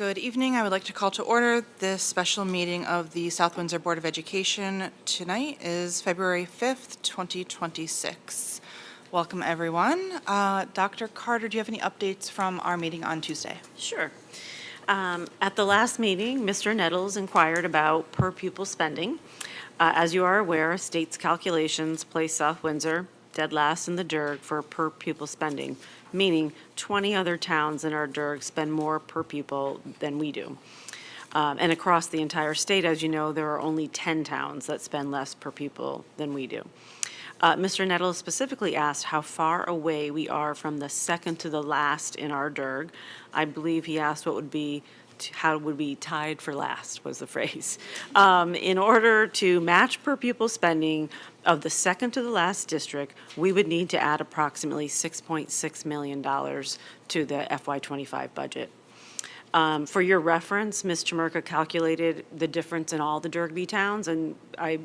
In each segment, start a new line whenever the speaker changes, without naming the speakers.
Good evening. I would like to call to order this special meeting of the South Windsor Board of Education. Tonight is February 5th, 2026. Welcome, everyone. Dr. Carter, do you have any updates from our meeting on Tuesday?
Sure. At the last meeting, Mr. Nettles inquired about per pupil spending. As you are aware, state's calculations place South Windsor dead last in the DIRG for per pupil spending, meaning 20 other towns in our DIRG spend more per pupil than we do. And across the entire state, as you know, there are only 10 towns that spend less per pupil than we do. Mr. Nettles specifically asked how far away we are from the second to the last in our DIRG. I believe he asked how would we tied for last was the phrase. In order to match per pupil spending of the second to the last district, we would need to add approximately $6.6 million to the FY25 budget. For your reference, Ms. Chamerka calculated the difference in all the DIRG towns, and I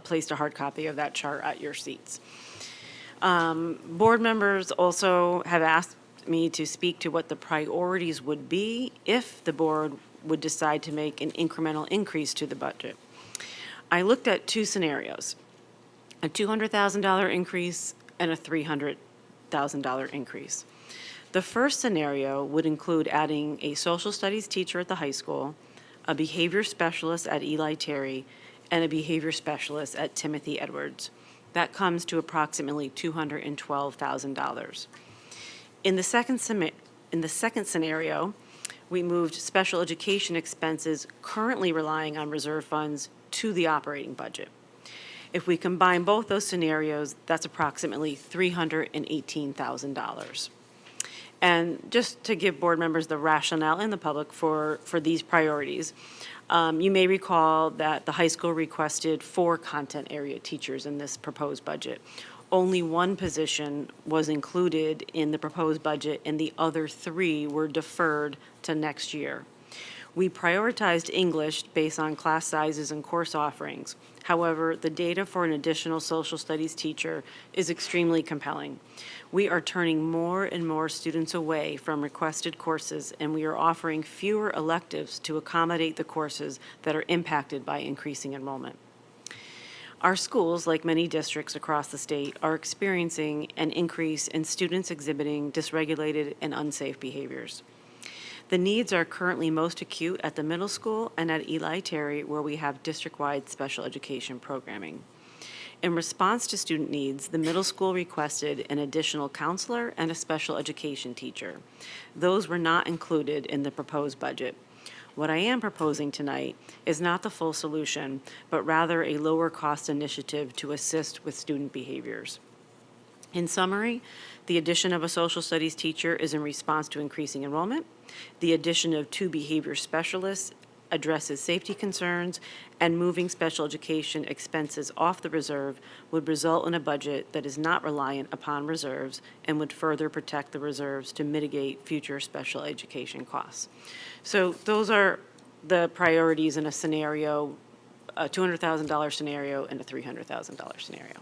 placed a hard copy of that chart at your seats. Board members also have asked me to speak to what the priorities would be if the board would decide to make an incremental increase to the budget. I looked at two scenarios, a $200,000 increase and a $300,000 increase. The first scenario would include adding a social studies teacher at the high school, a behavior specialist at Eli Terry, and a behavior specialist at Timothy Edwards. That comes to approximately $212,000. In the second scenario, we moved special education expenses currently relying on reserve funds to the operating budget. If we combine both those scenarios, that's approximately $318,000. And just to give board members the rationale and the public for these priorities, you may recall that the high school requested 4 content area teachers in this proposed budget. Only 1 position was included in the proposed budget, and the other 3 were deferred to next year. We prioritized English based on class sizes and course offerings. However, the data for an additional social studies teacher is extremely compelling. We are turning more and more students away from requested courses, and we are offering fewer electives to accommodate the courses that are impacted by increasing enrollment. Our schools, like many districts across the state, are experiencing an increase in students exhibiting dysregulated and unsafe behaviors. The needs are currently most acute at the middle school and at Eli Terry, where we have district-wide special education programming. In response to student needs, the middle school requested an additional counselor and a special education teacher. Those were not included in the proposed budget. What I am proposing tonight is not the full solution, but rather a lower cost initiative to assist with student behaviors. In summary, the addition of a social studies teacher is in response to increasing enrollment. The addition of 2 behavior specialists addresses safety concerns, and moving special education expenses off the reserve would result in a budget that is not reliant upon reserves and would further protect the reserves to mitigate future special education costs. So those are the priorities in a scenario, a $200,000 scenario and a $300,000 scenario.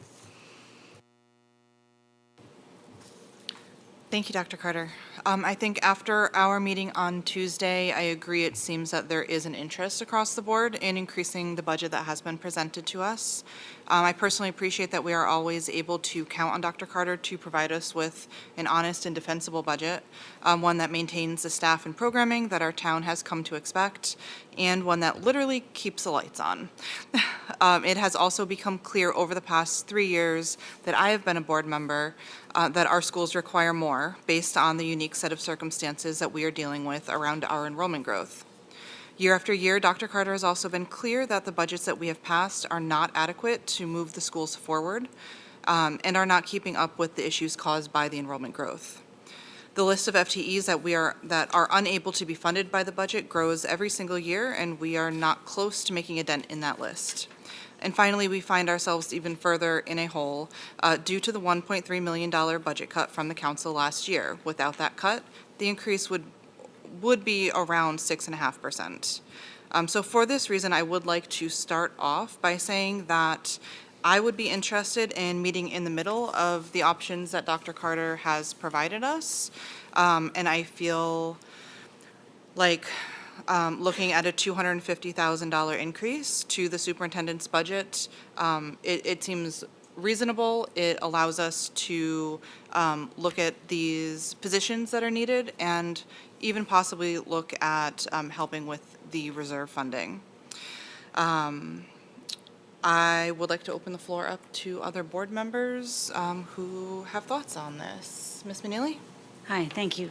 Thank you, Dr. Carter. I think after our meeting on Tuesday, I agree it seems that there is an interest across the board in increasing the budget that has been presented to us. I personally appreciate that we are always able to count on Dr. Carter to provide us with an honest and defensible budget, one that maintains the staff and programming that our town has come to expect, and one that literally keeps the lights on. It has also become clear over the past 3 years that I have been a board member that our schools require more based on the unique set of circumstances that we are dealing with around our enrollment growth. Year after year, Dr. Carter has also been clear that the budgets that we have passed are not adequate to move the schools forward and are not keeping up with the issues caused by the enrollment growth. The list of FTEs that are unable to be funded by the budget grows every single year, and we are not close to making a dent in that list. And finally, we find ourselves even further in a hole due to the $1.3 million budget cut from the council last year. Without that cut, the increase would be around 6.5%. So for this reason, I would like to start off by saying that I would be interested in meeting in the middle of the options that Dr. Carter has provided us. And I feel like looking at a $250,000 increase to the superintendent's budget. It seems reasonable. It allows us to look at these positions that are needed and even possibly look at helping with the reserve funding. I would like to open the floor up to other board members who have thoughts on this. Ms. Manili?
Hi, thank you.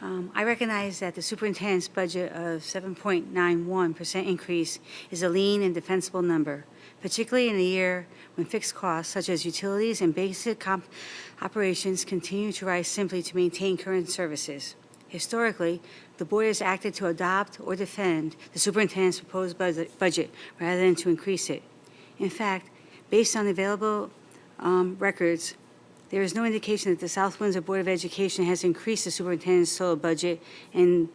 I recognize that the superintendent's budget of 7.91% increase is a lean and defensible number, particularly in a year when fixed costs such as utilities and basic operations continue to rise simply to maintain current services. Historically, the board has acted to adopt or defend the superintendent's proposed budget rather than to increase it. In fact, based on available records, there is no indication that the South Windsor Board of Education has increased the superintendent's total budget in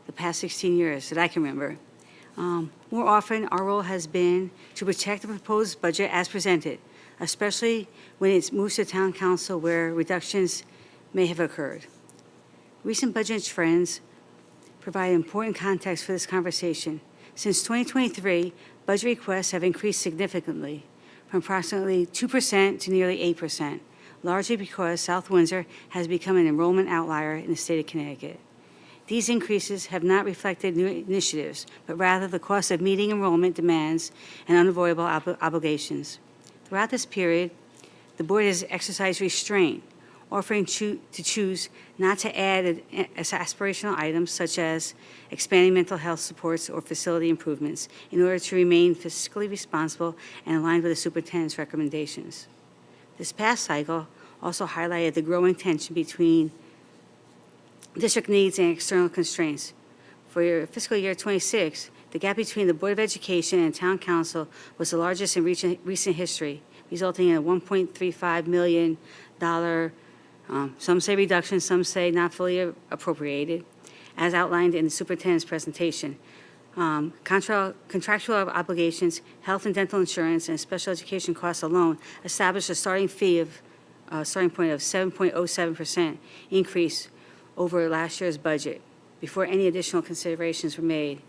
the past 16 years that I can remember. More often, our role has been to protect the proposed budget as presented, especially when it moves to town council where reductions may have occurred. Recent budget trends provide important context for this conversation. Since 2023, budget requests have increased significantly, from approximately 2% to nearly 8%, largely because South Windsor has become an enrollment outlier in the state of Connecticut. These increases have not reflected new initiatives, but rather the cost of meeting enrollment demands and unavoidable obligations. Throughout this period, the board has exercised restraint, offering to choose not to add aspirational items such as expanding mental health supports or facility improvements in order to remain fiscally responsible and aligned with the superintendent's recommendations. This past cycle also highlighted the growing tension between district needs and external constraints. For your fiscal year 26, the gap between the Board of Education and Town Council was the largest in recent history, resulting in a $1.35 million, some say reduction, some say not fully appropriated, as outlined in the superintendent's presentation. Contractual obligations, health and dental insurance, and special education costs alone established a starting point of 7.07% increase over last year's budget before any additional considerations were made.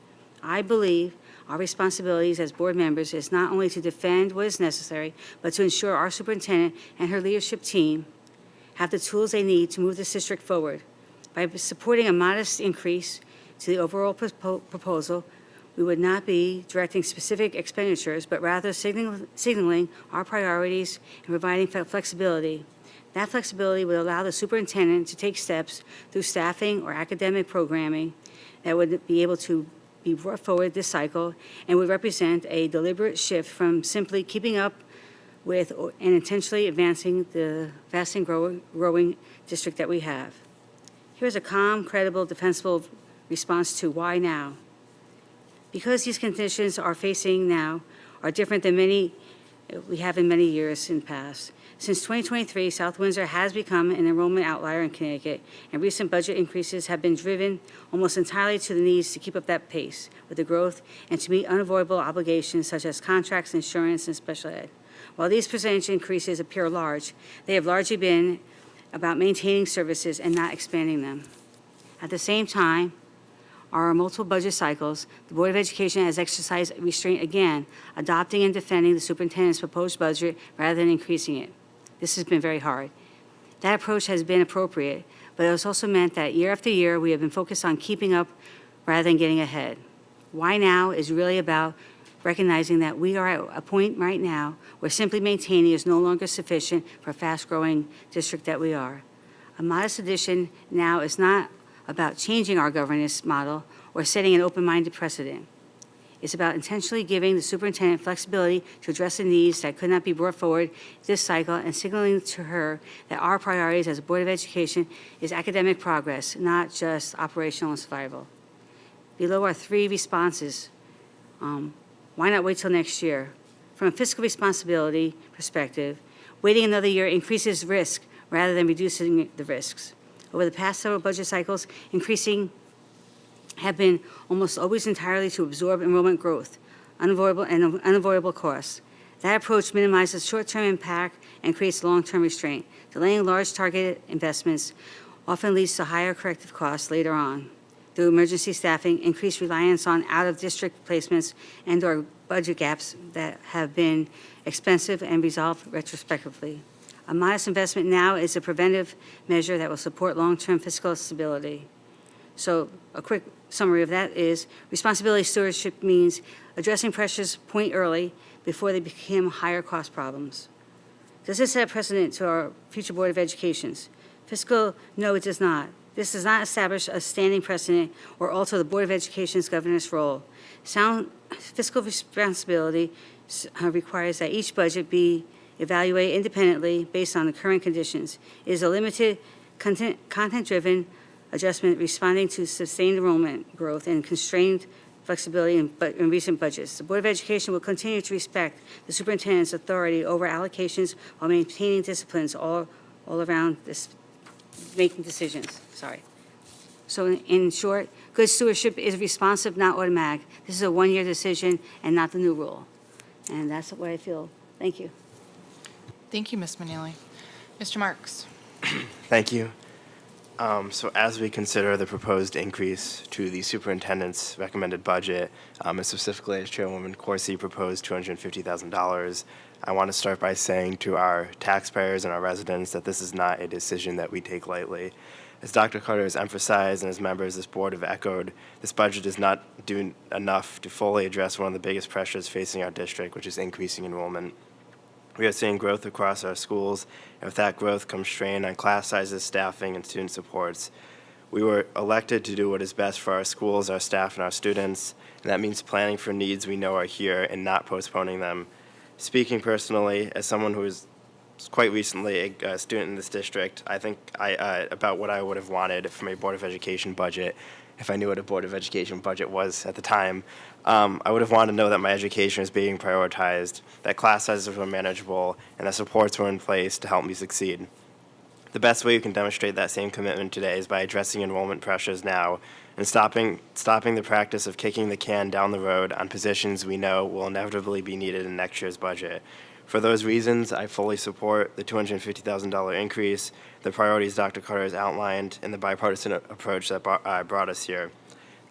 I believe our responsibilities as board members is not only to defend what is necessary, but to ensure our superintendent and her leadership team have the tools they need to move this district forward. By supporting a modest increase to the overall proposal, we would not be directing specific expenditures, but rather signaling our priorities and providing flexibility. That flexibility would allow the superintendent to take steps through staffing or academic programming that would be able to be brought forward this cycle and would represent a deliberate shift from simply keeping up with and intentionally advancing the fast and growing district that we have. Here's a calm, credible, defensible response to why now. Because these conditions are facing now are different than many we have in many years in the past. Since 2023, South Windsor has become an enrollment outlier in Connecticut, and recent budget increases have been driven almost entirely to the needs to keep up that pace with the growth and to meet unavoidable obligations such as contracts, insurance, and special ed. While these percentage increases appear large, they have largely been about maintaining services and not expanding them. At the same time, our multiple budget cycles, the Board of Education has exercised restraint again, adopting and defending the superintendent's proposed budget rather than increasing it. This has been very hard. That approach has been appropriate, but it has also meant that year after year we have been focused on keeping up rather than getting ahead. Why now is really about recognizing that we are at a point right now where simply maintaining is no longer sufficient for a fast-growing district that we are. A modest addition now is not about changing our governance model or setting an open-minded precedent. It's about intentionally giving the superintendent flexibility to address the needs that could not be brought forward this cycle and signaling to her that our priorities as a Board of Education is academic progress, not just operational and survival. Below are 3 responses. Why not wait till next year? From a fiscal responsibility perspective, waiting another year increases risk rather than reducing the risks. Over the past several budget cycles, increasing have been almost always entirely to absorb enrollment growth, unavoidable costs. That approach minimizes short-term impact and creates long-term restraint. Delaying large targeted investments often leads to higher corrective costs later on. through emergency staffing, increased reliance on out-of-district placements, and/or budget gaps that have been expensive and resolved retrospectively. A modest investment now is a preventive measure that will support long-term fiscal stability. So a quick summary of that is responsibility stewardship means addressing pressures point early before they become higher cost problems. Does this set precedent to our future Board of Educations? Fiscal, no, it does not. This does not establish a standing precedent or alter the Board of Education's governance role. Sound fiscal responsibility requires that each budget be evaluated independently based on the current conditions. It is a limited, content-driven adjustment responding to sustained enrollment growth and constrained flexibility in recent budgets. The Board of Education will continue to respect the superintendent's authority over allocations while maintaining disciplines all around this, making decisions. So in short, good stewardship is responsive, not automatic. This is a one-year decision and not the new rule. And that's what I feel. Thank you.
Thank you, Ms. Manili. Mr. Marks?
Thank you. So as we consider the proposed increase to the superintendent's recommended budget, and specifically as Chairwoman Corsi proposed $250,000, I want to start by saying to our taxpayers and our residents that this is not a decision that we take lightly. As Dr. Carter has emphasized and as members of this board have echoed, this budget does not do enough to fully address one of the biggest pressures facing our district, which is increasing enrollment. We are seeing growth across our schools, and with that growth comes strain on class sizes, staffing, and student supports. We were elected to do what is best for our schools, our staff, and our students, and that means planning for needs we know are here and not postponing them. Speaking personally, as someone who is quite recently a student in this district, I think about what I would have wanted from a Board of Education budget, if I knew what a Board of Education budget was at the time. I would have wanted to know that my education is being prioritized, that class sizes were manageable, and that supports were in place to help me succeed. The best way you can demonstrate that same commitment today is by addressing enrollment pressures now and stopping the practice of kicking the can down the road on positions we know will inevitably be needed in next year's budget. For those reasons, I fully support the $250,000 increase, the priorities Dr. Carter has outlined, and the bipartisan approach that brought us here.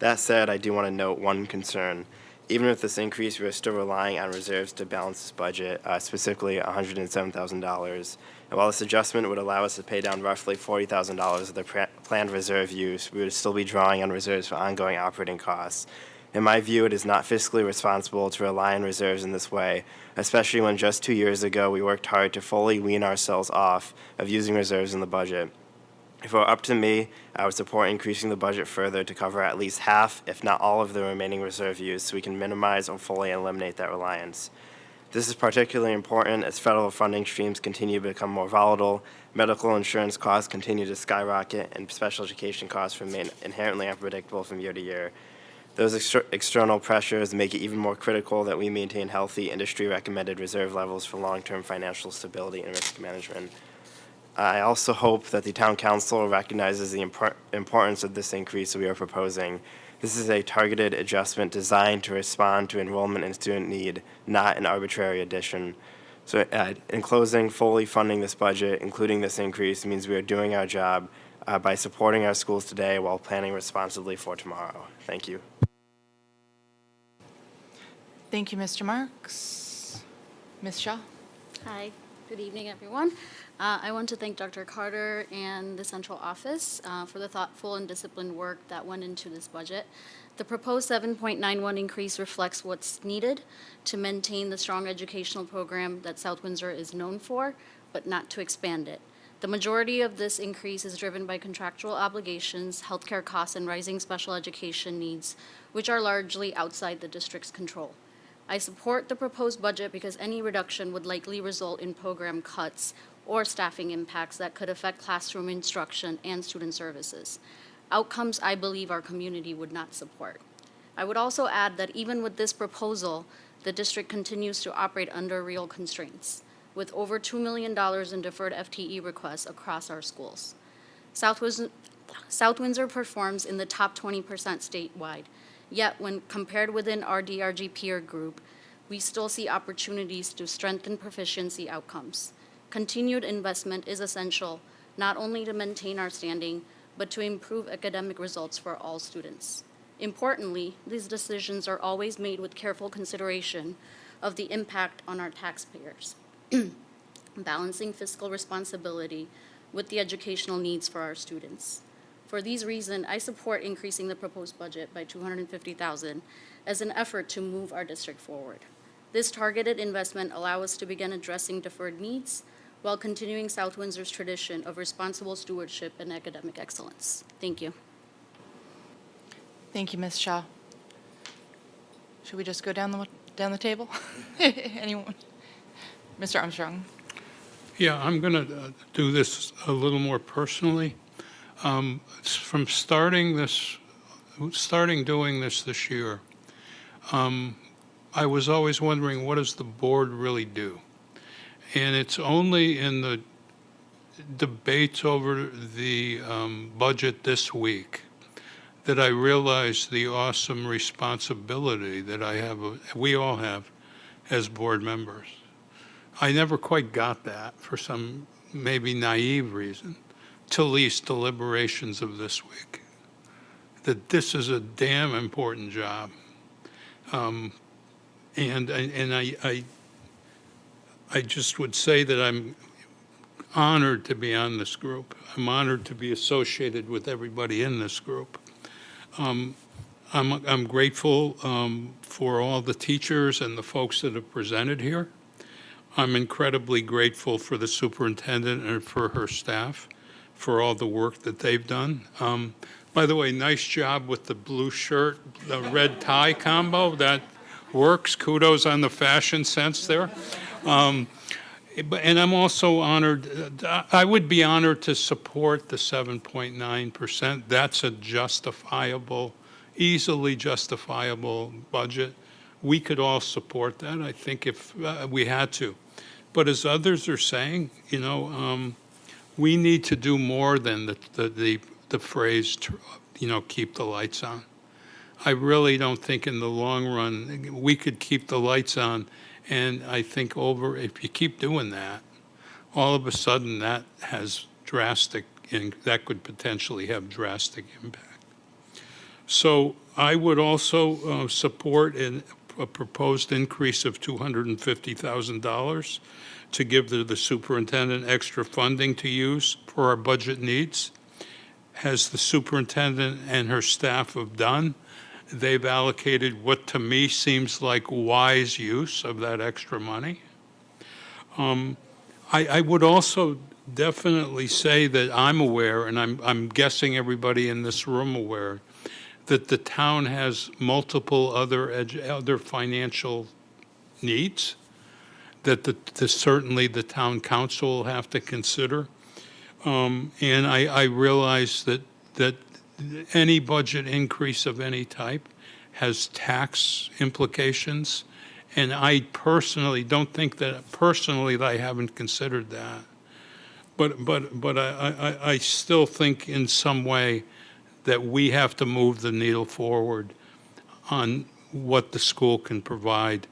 That said, I do want to note one concern. Even with this increase, we are still relying on reserves to balance this budget, specifically $107,000. And while this adjustment would allow us to pay down roughly $40,000 of the planned reserve use, we would still be drawing on reserves for ongoing operating costs. In my view, it is not fiscally responsible to rely on reserves in this way, especially when just 2 years ago we worked hard to fully wean ourselves off of using reserves in the budget. If it were up to me, I would support increasing the budget further to cover at least half, if not all, of the remaining reserve use so we can minimize or fully eliminate that reliance. This is particularly important as federal funding streams continue to become more volatile, medical insurance costs continue to skyrocket, and special education costs remain inherently unpredictable from year to year. Those external pressures make it even more critical that we maintain healthy industry-recommended reserve levels for long-term financial stability and risk management. I also hope that the Town Council recognizes the importance of this increase we are proposing. This is a targeted adjustment designed to respond to enrollment and student need, not an arbitrary addition. So in closing, fully funding this budget, including this increase, means we are doing our job by supporting our schools today while planning responsibly for tomorrow. Thank you.
Thank you, Mr. Marks. Ms. Shaw?
Hi, good evening, everyone. I want to thank Dr. Carter and the central office for the thoughtful and disciplined work that went into this budget. The proposed 7.91 increase reflects what's needed to maintain the strong educational program that South Windsor is known for, but not to expand it. The majority of this increase is driven by contractual obligations, healthcare costs, and rising special education needs, which are largely outside the district's control. I support the proposed budget because any reduction would likely result in program cuts or staffing impacts that could affect classroom instruction and student services. Outcomes I believe our community would not support. I would also add that even with this proposal, the district continues to operate under real constraints, with over $2 million in deferred FTE requests across our schools. South Windsor performs in the top 20% statewide, yet when compared within our DRG peer group, we still see opportunities to strengthen proficiency outcomes. Continued investment is essential, not only to maintain our standing, but to improve academic results for all students. Importantly, these decisions are always made with careful consideration of the impact on our taxpayers, balancing fiscal responsibility with the educational needs for our students. For these reasons, I support increasing the proposed budget by $250,000 as an effort to move our district forward. This targeted investment allows us to begin addressing deferred needs while continuing South Windsor's tradition of responsible stewardship and academic excellence. Thank you.
Thank you, Ms. Shaw. Should we just go down the table? Anyone? Mr. Armstrong?
Yeah, I'm going to do this a little more personally. From starting doing this year, I was always wondering, what does the board really do? And it's only in the debates over the budget this week that I realized the awesome responsibility that we all have as board members. I never quite got that for some maybe naive reason till these deliberations of this week, that this is a damn important job. And I just would say that I'm honored to be on this group. I'm honored to be associated with everybody in this group. I'm grateful for all the teachers and the folks that have presented here. I'm incredibly grateful for the superintendent and for her staff for all the work that they've done. By the way, nice job with the blue shirt, the red tie combo. That works. Kudos on the fashion sense there. And I'm also honored, I would be honored to support the 7.9%. That's a justifiable, easily justifiable budget. We could all support that, I think, if we had to. But as others are saying, we need to do more than the phrase, keep the lights on. I really don't think in the long run we could keep the lights on. And I think if you keep doing that, all of a sudden that has that could potentially have drastic impact. So I would also support a proposed increase of $250,000 to give the superintendent extra funding to use for our budget needs. As the superintendent and her staff have done, they've allocated what to me seems like wise use of that extra money. I would also definitely say that I'm aware, and I'm guessing everybody in this room aware, that the town has multiple other financial needs that certainly the town council will have to consider. And I realize that any budget increase of any type has tax implications, and I personally don't think that I haven't considered that. But I still think in some way that we have to move the needle forward on what the school can provide.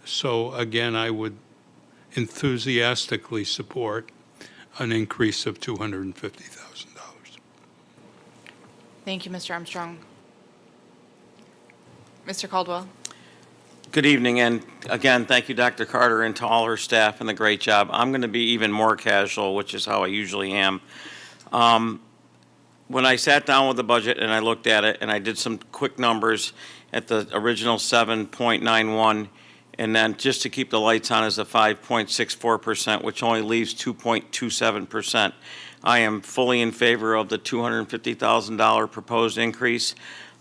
So again, I would enthusiastically support an increase of $250,000.
Thank you, Mr. Armstrong. Mr. Caldwell?
Good evening, and again, thank you, Dr. Carter, and to all her staff and the great job. I'm going to be even more casual, which is how I usually am. When I sat down with the budget and I looked at it and I did some quick numbers at the original 7.91, and then just to keep the lights on is a 5.64%, which only leaves 2.27%. I am fully in favor of the $250,000 proposed increase.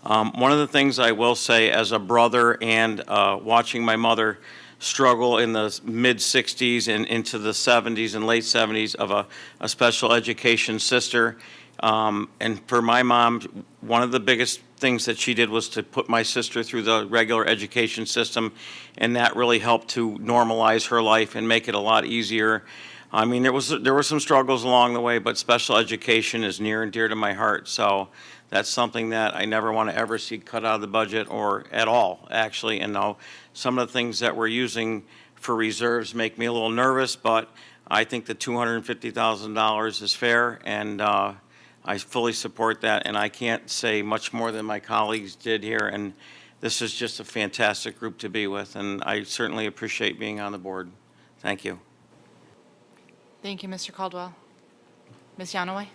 One of the things I will say as a brother and watching my mother struggle in the mid-60s and into the 70s and late 70s of a special education sister. And for my mom, one of the biggest things that she did was to put my sister through the regular education system, and that really helped to normalize her life and make it a lot easier. I mean, there were some struggles along the way, but special education is near and dear to my heart. So that's something that I never want to ever see cut out of the budget or at all, actually. And now some of the things that we're using for reserves make me a little nervous, but I think the $250,000 is fair, and I fully support that, and I can't say much more than my colleagues did here, and this is just a fantastic group to be with, and I certainly appreciate being on the board. Thank you.
Thank you, Mr. Caldwell. Ms. Yanaway?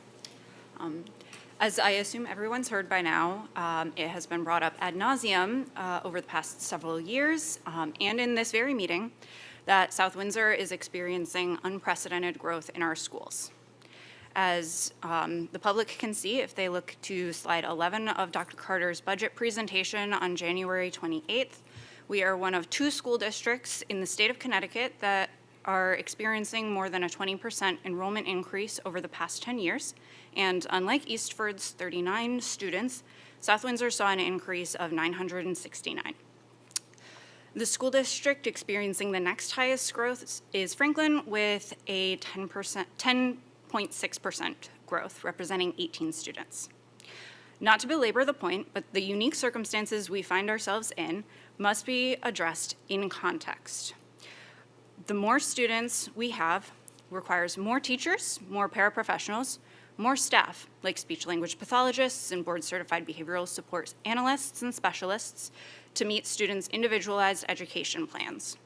As I assume everyone's heard by now, it has been brought up ad nauseum over the past several years and in this very meeting that South Windsor is experiencing unprecedented growth in our schools. As the public can see, if they look to slide 11 of Dr. Carter's budget presentation on January 28th, we are one of 2 school districts in the state of Connecticut that are experiencing more than a 20% enrollment increase over the past 10 years. And unlike Eastford's 39 students, South Windsor saw an increase of 969. The school district experiencing the next highest growth is Franklin with a 10.6% growth, representing 18 students. Not to belabor the point, but the unique circumstances we find ourselves in must be addressed in context. The more students we have requires more teachers, more paraprofessionals, more staff, like speech-language pathologists and board-certified behavioral support analysts and specialists, to meet students' individualized education plans.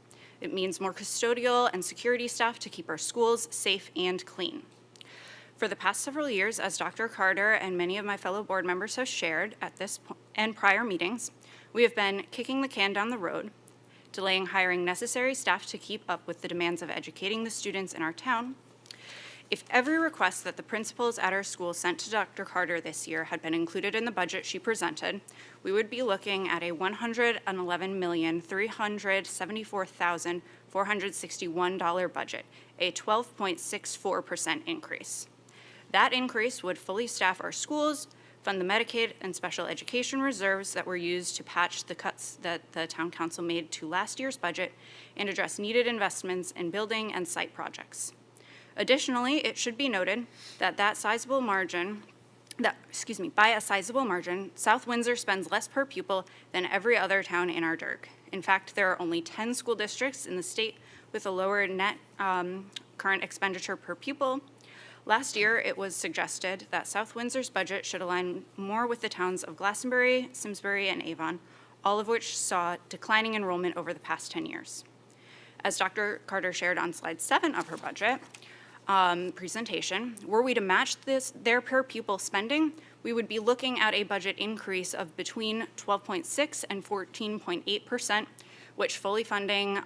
It means more custodial and security staff to keep our schools safe and clean. For the past several years, as Dr. Carter and many of my fellow board members have shared at this and prior meetings, we have been kicking the can down the road, delaying hiring necessary staff to keep up with the demands of educating the students in our town. If every request that the principals at our school sent to Dr. Carter this year had been included in the budget she presented, we would be looking at a $111,374,461 budget, a 12.64% increase. That increase would fully staff our schools, fund the Medicaid and special education reserves that were used to patch the cuts that the town council made to last year's budget, and address needed investments in building and site projects. Additionally, it should be noted that by a sizable margin, South Windsor spends less per pupil than every other town in our DIRG. In fact, there are only 10 school districts in the state with a lower net current expenditure per pupil. Last year, it was suggested that South Windsor's budget should align more with the towns of Glastonbury, Simsbury, and Avon, all of which saw declining enrollment over the past 10 years. As Dr. Carter shared on slide 7 of her budget presentation, were we to match their per pupil spending, we would be looking at a budget increase of between 12.6 and 14.8%, which fully funding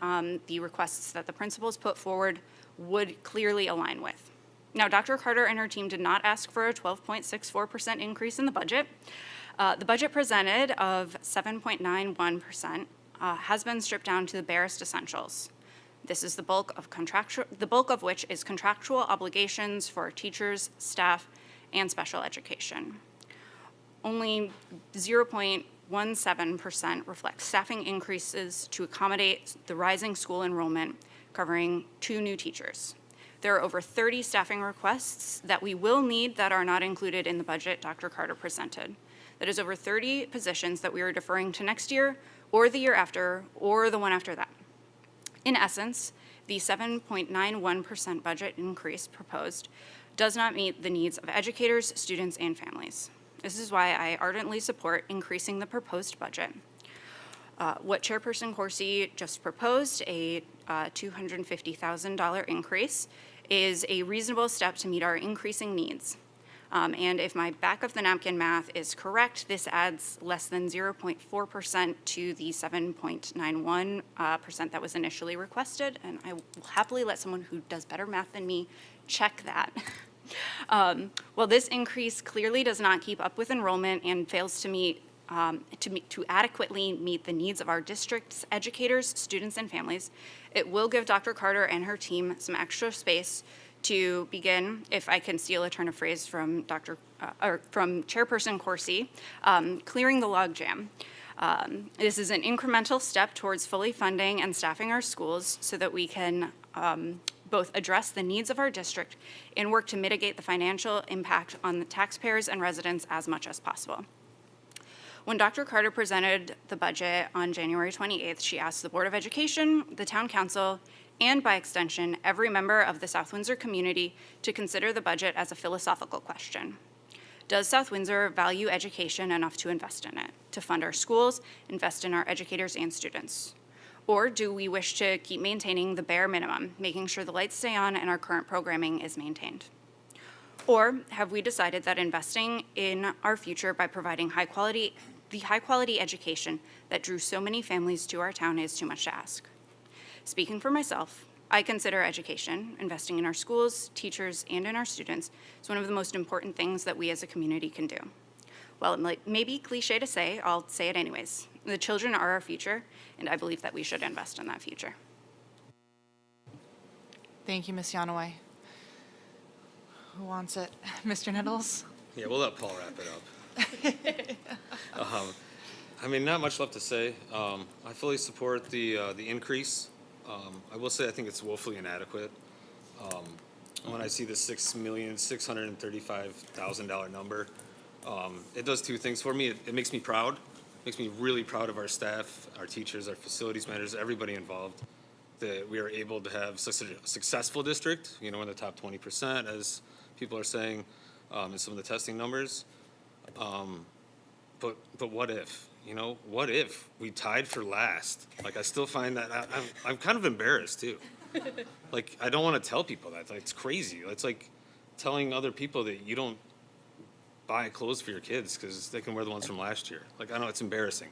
the requests that the principals put forward would clearly align with. Now, Dr. Carter and her team did not ask for a 12.64% increase in the budget. The budget presented of 7.91% has been stripped down to the barest essentials. This is the bulk of which is contractual obligations for teachers, staff, and special education. Only 0.17% reflects staffing increases to accommodate the rising school enrollment, covering 2 new teachers. There are over 30 staffing requests that we will need that are not included in the budget Dr. Carter presented. That is over 30 positions that we are deferring to next year, or the year after, or the one after that. In essence, the 7.91% budget increase proposed does not meet the needs of educators, students, and families. This is why I ardently support increasing the proposed budget. What Chairperson Corsi just proposed, a $250,000 increase, is a reasonable step to meet our increasing needs. And if my back-of-the-napkin math is correct, this adds less than 0.4% to the 7.91% that was initially requested, and I will happily let someone who does better math than me check that. While this increase clearly does not keep up with enrollment and fails to adequately meet the needs of our district's educators, students, and families, it will give Dr. Carter and her team some extra space to begin, if I can steal a turn of phrase from from Chairperson Corsi, clearing the logjam. This is an incremental step towards fully funding and staffing our schools so that we can both address the needs of our district and work to mitigate the financial impact on the taxpayers and residents as much as possible. When Dr. Carter presented the budget on January 28th, she asked the Board of Education, the Town Council, and by extension, every member of the South Windsor community to consider the budget as a philosophical question. Does South Windsor value education enough to invest in it, to fund our schools, invest in our educators and students? Or do we wish to keep maintaining the bare minimum, making sure the lights stay on and our current programming is maintained? Or have we decided that investing in our future by providing the high-quality education that drew so many families to our town is too much to ask? Speaking for myself, I consider education, investing in our schools, teachers, and in our students, is one of the most important things that we as a community can do. While it may be cliche to say, I'll say it anyways. The children are our future, and I believe that we should invest in that future.
Thank you, Ms. Yanaway. Who wants it? Mr. Niddles?
Yeah, we'll let Paul wrap it up. I mean, not much left to say. I fully support the increase. I will say I think it's woefully inadequate. When I see the $6,635,000 number, it does two things for me. It makes me proud. It makes me really proud of our staff, our teachers, our facilities managers, everybody involved, that we are able to have such a successful district, you know, in the top 20%, as people are saying, in some of the testing numbers. But what if? You know, what if we tied for last? Like, I still find that I'm kind of embarrassed too. Like, I don't want to tell people that. Like, it's crazy. It's like telling other people that you don't buy clothes for your kids because they can wear the ones from last year. Like, I know it's embarrassing.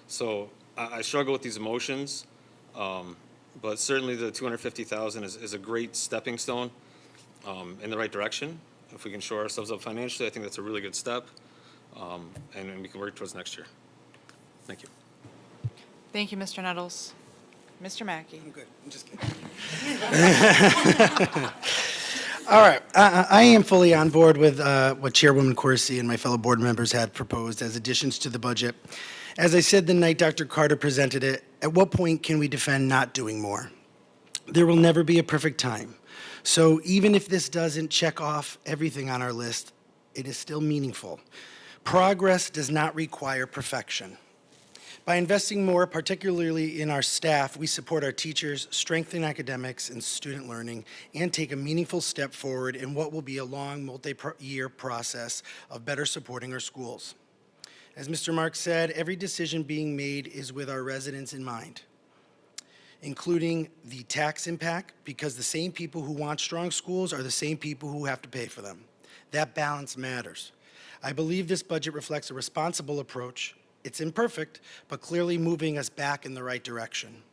So I struggle with these emotions, but certainly the $250,000 is a great stepping stone in the right direction. If we can shore ourselves up financially, I think that's a really good step, and we can work towards next year. Thank you.
Thank you, Mr. Nettles. Mr. Mackey?
I'm good. I'm just kidding. All right. I am fully on board with what Chairwoman Coursey and my fellow board members had proposed as additions to the budget. As I said the night Dr. Carter presented it, at what point can we defend not doing more? There will never be a perfect time. So even if this doesn't check off everything on our list, it is still meaningful. Progress does not require perfection. By investing more, particularly in our staff, we support our teachers, strengthen academics and student learning, and take a meaningful step forward in what will be a long, multi-year process of better supporting our schools. As Mr. Marks said, every decision being made is with our residents in mind, including the tax impact, because the same people who want strong schools are the same people who have to pay for them. That balance matters. I believe this budget reflects a responsible approach. It's imperfect, but clearly moving us back in the right direction.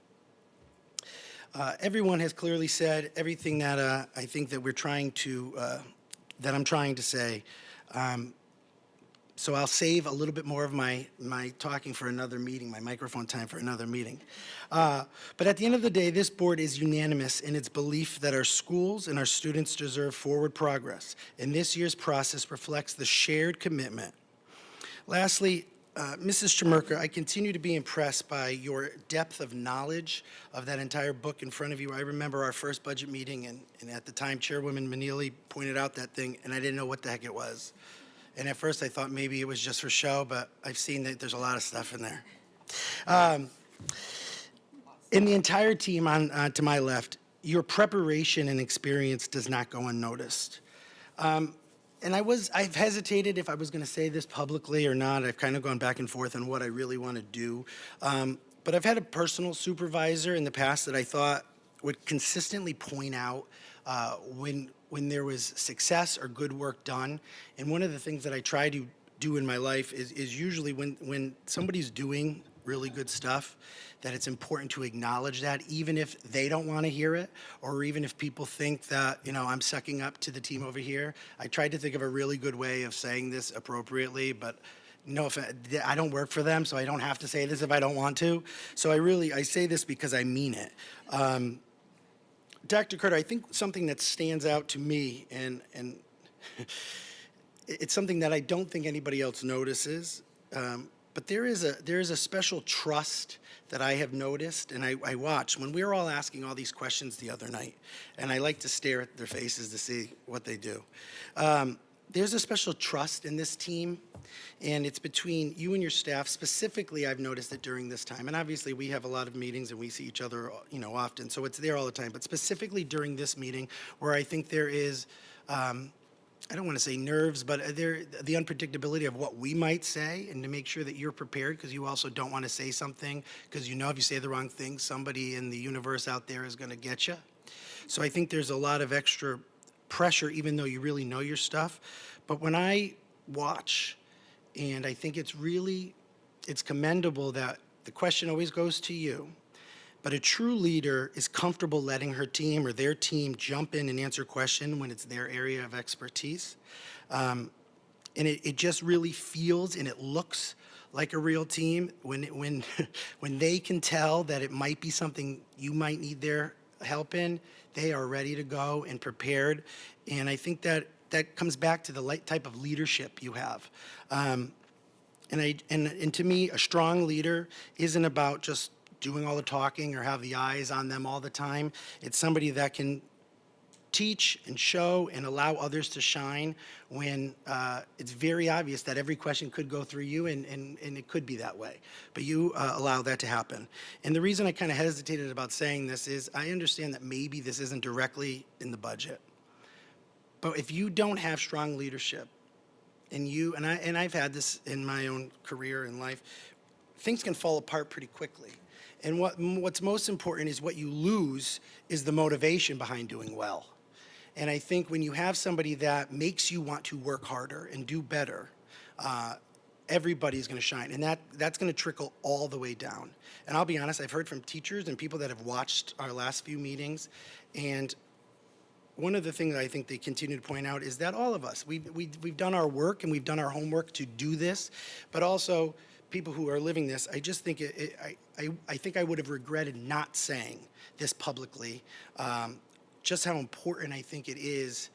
Everyone has clearly said everything that I think that we're trying to, that I'm trying to say. So I'll save a little bit more of my talking for another meeting, my microphone time for another meeting. But at the end of the day, this board is unanimous in its belief that our schools and our students deserve forward progress, and this year's process reflects the shared commitment. Lastly, Mrs. Chmurka, I continue to be impressed by your depth of knowledge of that entire book in front of you. I remember our first budget meeting, and at the time, Chairwoman Manili pointed out that thing, and I didn't know what the heck it was. And at first, I thought maybe it was just for show, but I've seen that there's a lot of stuff in there. In the entire team to my left, your preparation and experience does not go unnoticed. And I've hesitated if I was going to say this publicly or not. I've kind of gone back and forth on what I really want to do. But I've had a personal supervisor in the past that I thought would consistently point out when there was success or good work done. And one of the things that I try to do in my life is usually when somebody's doing really good stuff, that it's important to acknowledge that, even if they don't want to hear it, or even if people think that, you know, I'm sucking up to the team over here. I tried to think of a really good way of saying this appropriately, but no offense, I don't work for them, so I don't have to say this if I don't want to. So I say this because I mean it. Dr. Carter, I think something that stands out to me, and it's something that I don't think anybody else notices, but there is a special trust that I have noticed, and I watch when we were all asking all these questions the other night, and I like to stare at their faces to see what they do. There's a special trust in this team, and it's between you and your staff. Specifically, I've noticed it during this time, and obviously we have a lot of meetings and we see each other, you know, often, so it's there all the time. But specifically during this meeting, where I think there is I don't want to say nerves, but the unpredictability of what we might say, and to make sure that you're prepared, because you also don't want to say something, because you know if you say the wrong thing, somebody in the universe out there is going to get you. So I think there's a lot of extra pressure, even though you really know your stuff. But when I watch, and I think it's commendable that the question always goes to you, but a true leader is comfortable letting her team or their team jump in and answer a question when it's their area of expertise. And it just really feels and it looks like a real team when when they can tell that it might be something you might need their help in, they are ready to go and prepared. And I think that comes back to the type of leadership you have. And to me, a strong leader isn't about just doing all the talking or have the eyes on them all the time. It's somebody that can teach and show and allow others to shine when it's very obvious that every question could go through you, and it could be that way. But you allow that to happen. And the reason I kind of hesitated about saying this is I understand that maybe this isn't directly in the budget. But if you don't have strong leadership, and I've had this in my own career and life, things can fall apart pretty quickly. And what's most important is what you lose is the motivation behind doing well. And I think when you have somebody that makes you want to work harder and do better, everybody's going to shine. And that's going to trickle all the way down. And I'll be honest, I've heard from teachers and people that have watched our last few meetings, and one of the things I think they continue to point out is that all of us, we've done our work and we've done our homework to do this, but also people who are living this, I just think I think I would have regretted not saying this publicly, just how important I think it is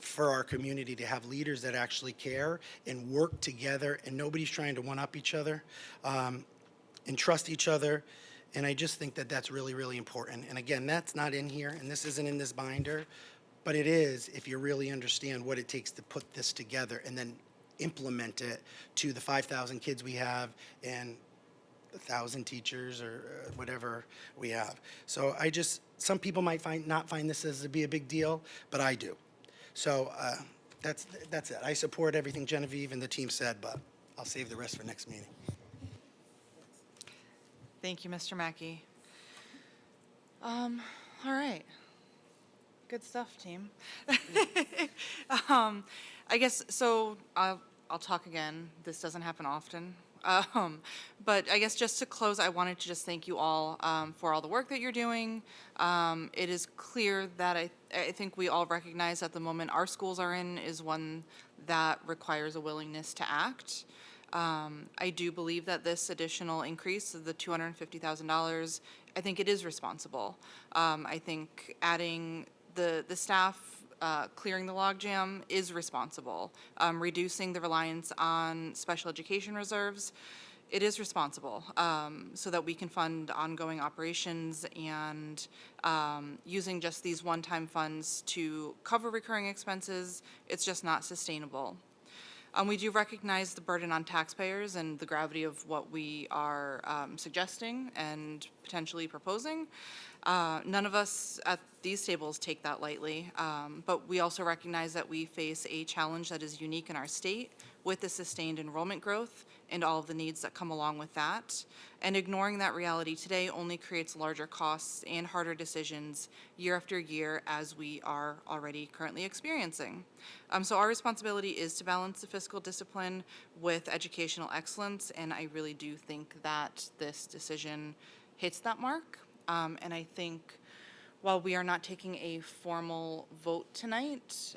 for our community to have leaders that actually care and work together, and nobody's trying to one-up each other, and trust each other. And I just think that that's really, really important. And again, that's not in here, and this isn't in this binder, but it is if you really understand what it takes to put this together and then implement it to the 5,000 kids we have and 1,000 teachers or whatever we have. So some people might not find this as to be a big deal, but I do. So that's it. I support everything Genevieve and the team said, but I'll save the rest for next meeting.
Thank you, Mr. Mackey. All right. Good stuff, team. I guess, so I'll talk again. This doesn't happen often. But I guess just to close, I wanted to just thank you all for all the work that you're doing. It is clear that I think we all recognize that the moment our schools are in is one that requires a willingness to act. I do believe that this additional increase of the $250,000, I think it is responsible. I think adding the staff, clearing the logjam is responsible. Reducing the reliance on special education reserves, it is responsible, so that we can fund ongoing operations, and using just these one-time funds to cover recurring expenses, it's just not sustainable. We do recognize the burden on taxpayers and the gravity of what we are suggesting and potentially proposing. None of us at these tables take that lightly, but we also recognize that we face a challenge that is unique in our state with the sustained enrollment growth and all of the needs that come along with that. And ignoring that reality today only creates larger costs and harder decisions year after year, as we are already currently experiencing. So our responsibility is to balance the fiscal discipline with educational excellence, and I really do think that this decision hits that mark. And I think while we are not taking a formal vote tonight,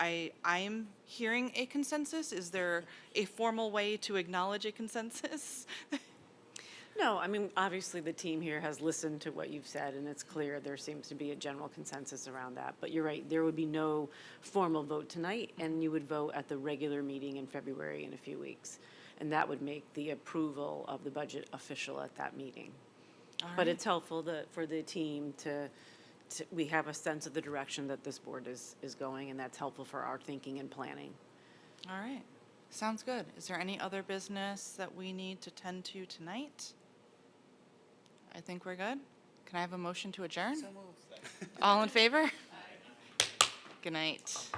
I am hearing a consensus. Is there a formal way to acknowledge a consensus?
No, I mean, obviously, the team here has listened to what you've said, and it's clear there seems to be a general consensus around that. But you're right, there would be no formal vote tonight, and you would vote at the regular meeting in February in a few weeks. And that would make the approval of the budget official at that meeting. But it's helpful for the team to we have a sense of the direction that this board is going, and that's helpful for our thinking and planning.
All right. Sounds good. Is there any other business that we need to tend to tonight? I think we're good. Can I have a motion to adjourn? So moved. All in favor? Good night.